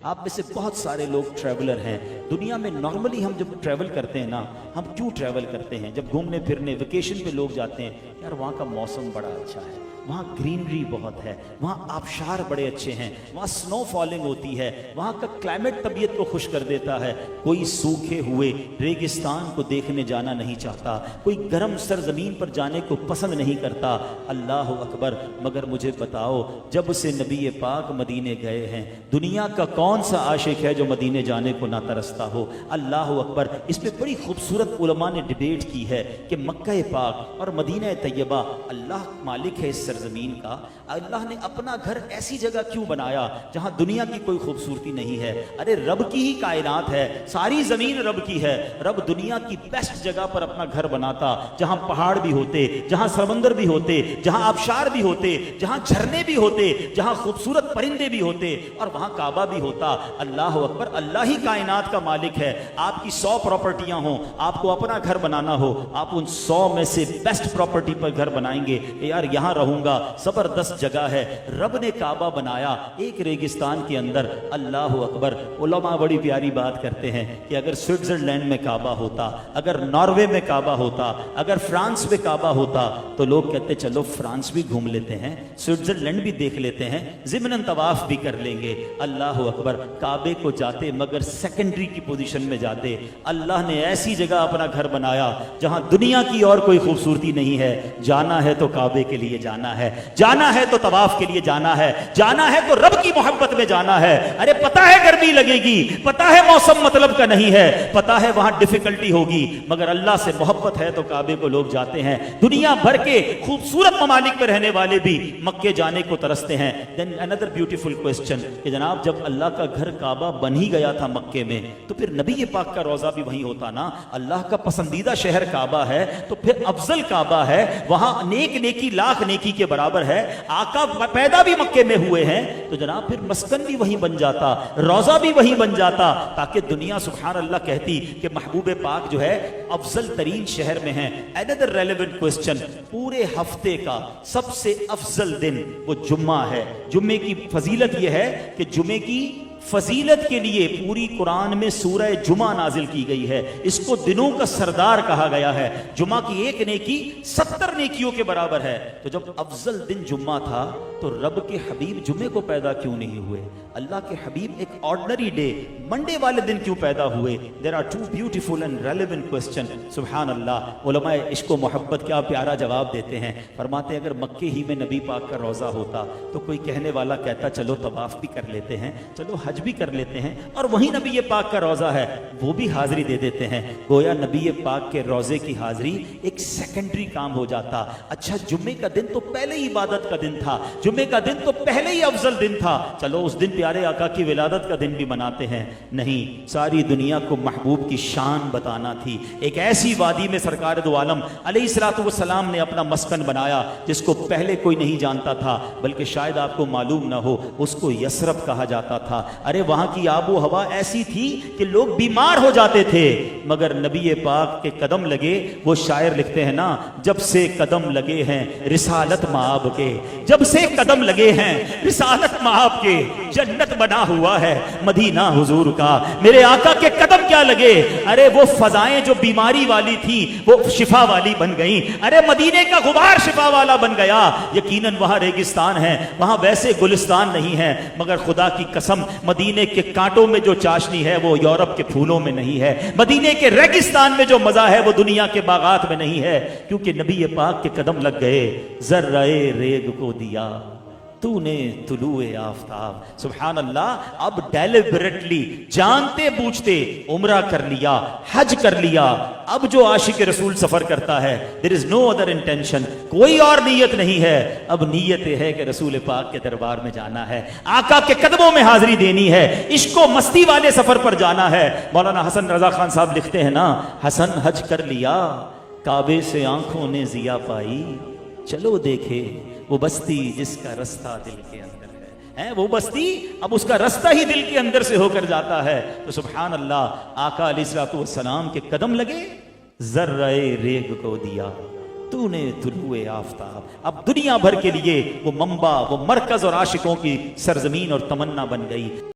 آپ میں سے بہت سارے لوگ ٹریولر ہیں دنیا میں. نارملی ہم جب ٹریول کرتے ہیں نا, ہم کیوں ٹریول کرتے ہیں؟ جب گھومنے پھرنے ویکیشن پہ لوگ جاتے ہیں, یار وہاں کا موسم بڑا اچھا ہے, وہاں گرینری بہت ہے, وہاں آبشار بڑے اچھے ہیں, وہاں سنو فالنگ ہوتی ہے, وہاں کا کلائمیٹ طبیعت کو خوش کر دیتا ہے. کوئی سوکھے ہوئے ریگستان کو دیکھنے جانا نہیں چاہتا, کوئی گرم سرزمین پر جانے کو پسند نہیں کرتا. اللہ اکبر. مگر مجھے بتاؤ, جب سے نبی پاک مدینے گئے ہیں, دنیا کا کون سا عاشق ہے جو مدینے جانے کو نہ ترستا ہو؟ اللہ اکبر. اس پہ بڑی خوبصورت علماء نے ڈیبیٹ کی ہے کہ مکہ پاک اور مدینہ طیبہ, اللہ مالک ہے اس زمین کا, اللہ نے اپنا گھر ایسی جگہ کیوں بنایا جہاں دنیا کی کوئی خوبصورتی نہیں ہے؟ ارے رب کی ہی کائنات ہے, ساری زمین رب کی ہے. رب دنیا کی بیسٹ جگہ پر اپنا گھر بناتا جہاں پہاڑ بھی ہوتے, جہاں سمندر بھی ہوتے, جہاں آبشار بھی ہوتے, جہاں جھرنے بھی ہوتے, جہاں خوبصورت پرندے بھی ہوتے, اور وہاں کعبہ بھی ہوتا. اللہ اکبر. اللہ ہی کائنات کا مالک ہے. آپ کی 100 پراپرٹیاں ہوں, آپ کو اپنا گھر بنانا ہو, آپ ان 100 میں سے بیسٹ پراپرٹی پر گھر بنائیں گے کہ یار یہاں رہوں گا, زبردست جگہ ہے. رب نے کعبہ بنایا ایک ریگستان کے اندر. اللہ اکبر. علماء بڑی پیاری بات کرتے ہیں کہ اگر سوئٹزرلینڈ میں کعبہ ہوتا, اگر ناروے میں کعبہ ہوتا, اگر فرانس میں کعبہ ہوتا, تو لوگ کہتے چلو فرانس بھی گھوم لیتے ہیں, سوئٹزرلینڈ بھی دیکھ لیتے ہیں, ضمناً طواف بھی کر لیں گے. اللہ اکبر. کعبے کو جاتے مگر سیکنڈری کی پوزیشن میں جاتے. اللہ نے ایسی جگہ اپنا گھر بنایا جہاں دنیا کی اور کوئی خوبصورتی نہیں ہے. جانا ہے تو کعبے کے لیے جانا ہے, جانا ہے تو طواف کے لیے جانا ہے, جانا ہے تو رب کی محبت میں جانا ہے. ارے پتا ہے گرمی لگے گی, پتا ہے موسم مطلب کا نہیں ہے, پتا ہے وہاں ڈیفیکلٹی ہوگی, مگر اللہ سے محبت ہے تو کعبے کو لوگ جاتے ہیں. دنیا بھر کے خوبصورت ممالک میں رہنے والے بھی مکے جانے کو ترستے ہیں. دین another beautiful question کہ جناب جب اللہ کا گھر کعبہ بن ہی گیا تھا مکے میں, تو پھر نبی پاک کا روضہ بھی وہیں ہوتا نا. اللہ کا پسندیدہ شہر کعبہ ہے تو پھر افضل کعبہ ہے, وہاں نیک نیکی لاکھ نیکی کے برابر ہے. آقا پیدا بھی مکے میں ہوئے ہیں تو جناب پھر مسکن بھی وہیں بن جاتا, روضہ بھی وہیں بن جاتا, تاکہ دنیا سبحان اللہ کہتی کہ محبوب پاک جو ہے افضل ترین شہر میں ہیں. another relevant question, پورے ہفتے کا سب سے افضل دن وہ جمعہ ہے. جمعے کی فضیلت یہ ہے کہ جمعے کی فضیلت کے لیے پوری قرآن میں سورہ جمعہ نازل کی گئی ہے. اس کو دنوں کا سردار کہا گیا ہے. جمعہ کی ایک نیکی 70 نیکیوں کے برابر ہے. تو جب افضل دن جمعہ تھا تو رب کے حبیب جمعے کو پیدا کیوں نہیں ہوئے؟ اللہ کے حبیب ایک آرڈنری ڈے منڈے والے دن کیوں پیدا ہوئے؟ There are two beautiful and relevant questions. سبحان اللہ. علماء عشق و محبت کیا پیارا جواب دیتے ہیں. فرماتے ہیں اگر مکے ہی میں نبی پاک کا روضہ ہوتا تو کوئی کہنے والا کہتا چلو طواف بھی کر لیتے ہیں, چلو حج بھی کر لیتے ہیں, اور وہی نبی پاک کا روضہ ہے وہ بھی حاضری دے دیتے ہیں. گویا نبی پاک کے روضے کی حاضری ایک سیکنڈری کام ہو جاتا. اچھا جمعے کا دن تو پہلے ہی عبادت کا دن تھا, جمعے کا دن تو پہلے ہی افضل دن تھا, چلو اس دن پیارے آقا کی ولادت کا دن بھی مناتے ہیں. نہیں, ساری دنیا کو محبوب کی شان بتانا تھی. ایک ایسی وادی میں سرکار دو عالم علیہ الصلوۃ والسلام نے اپنا مسکن بنایا جس کو پہلے کوئی نہیں جانتا تھا, بلکہ شاید آپ کو معلوم نہ ہو, اس کو یثرب کہا جاتا تھا. ارے وہاں کی آب و ہوا ایسی تھی کہ لوگ بیمار ہو جاتے تھے, مگر نبی پاک کے قدم لگے. وہ شاعر لکھتے ہیں نا, جب سے قدم لگے ہیں رسالت مآب کے, جب سے قدم لگے ہیں رسالت مآب کے, جنت بنا ہوا ہے مدینہ حضور کا. میرے آقا کے قدم کیا لگے, ارے وہ فضائیں جو بیماری والی تھی وہ شفا والی بن گئیں. ارے مدینے کا غبار شفا والا بن گیا. یقیناً وہاں ریگستان ہے, وہاں ویسے گلستان نہیں ہے, مگر خدا کی قسم مدینے کے کانٹوں میں جو چاشنی ہے وہ یورپ کے پھولوں میں نہیں ہے. مدینے کے ریگستان میں جو مزہ ہے وہ دنیا کے باغات میں نہیں ہے, کیونکہ نبی پاک کے قدم لگ گئے. ذرہ ریگ کو دیا تو نے طلوع آفتاب. سبحان اللہ. اب ڈیلیبریٹلی جانتے بوجھتے عمرہ کر لیا, حج کر لیا. اب جو عاشق رسول سفر کرتا ہے there is no other intention, کوئی اور نیت نہیں ہے. اب نیت ہے کہ رسول پاک کے دربار میں جانا ہے, آقا کے قدموں میں حاضری دینی ہے, عشق و مستی والے سفر پر جانا ہے. مولانا حسن رضا خان صاحب لکھتے ہیں نا, حسن حج کر لیا کعبے سے آنکھوں نے ضیا پائی, چلو دیکھے وہ بستی جس کا رستہ دل کے اندر ہے. وہ بستی اب اس کا رستہ ہی دل کے اندر سے ہو کر جاتا ہے. تو سبحان اللہ, آقا علیہ الصلوۃ والسلام کے قدم لگے, ذرہ ریگ کو دیا تو نے طلوع آفتاب. اب دنیا بھر کے لیے وہ منبع, وہ مرکز اور عاشقوں کی سرزمین اور تمنا بن گئی.